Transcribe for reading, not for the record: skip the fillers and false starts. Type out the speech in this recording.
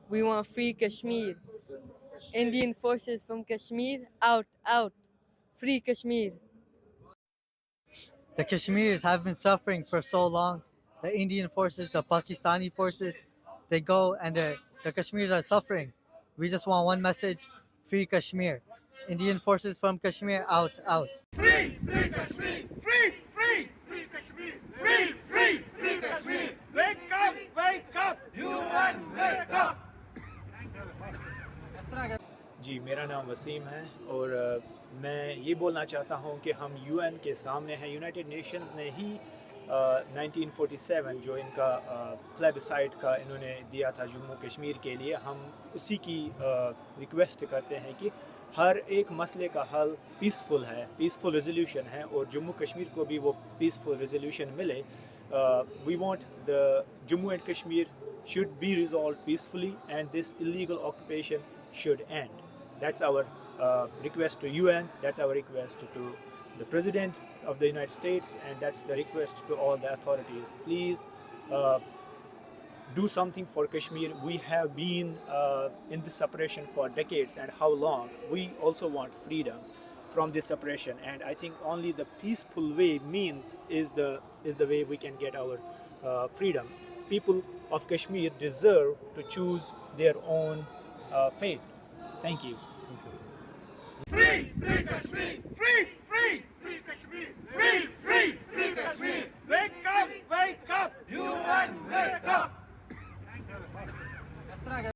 We want free Kashmir. Indian forces from Kashmir, out, out. Free Kashmir. The Kashmiris have been suffering for so long. The Indian forces, the Pakistani forces, they go and the Kashmiris are suffering. We just want one message: free Kashmir. Indian forces from Kashmir, out, out. Free, free Kashmir! Free, free, free Kashmir! Free, free, free Kashmir! Wake up, UN, wake up! जी मेरा नाम वसीम है और मैं ये बोलना चाहता हूँ कि हम यूएन के सामने हैं। यूनाइटेड नेशंस ने ही 1947 जो इनका प्लेबिसाइट का इन्होंने दिया था जम्मू कश्मीर के लिए, हम उसी की रिक्वेस्ट करते हैं कि हर एक मसले का हल पीसफुल है, पीसफुल रेजोल्यूशन है और जम्मू कश्मीर को भी वो पीसफुल रेजोल्यूशन मिले। We want the Jammu and Kashmir should be resolved peacefully and this illegal occupation should end. That's our request to UN, that's our request to the President of the United States, and that's the request to all the authorities. Please do something for Kashmir. We have been in this separation for decades, and how long? We also want freedom from this separation, and I think only the peaceful way is the way we can get our freedom. People of Kashmir deserve to choose their own fate. Thank you. Free, free Kashmir! Free, free, free Kashmir! Free, free, free Kashmir! Wake up, UN, wake up!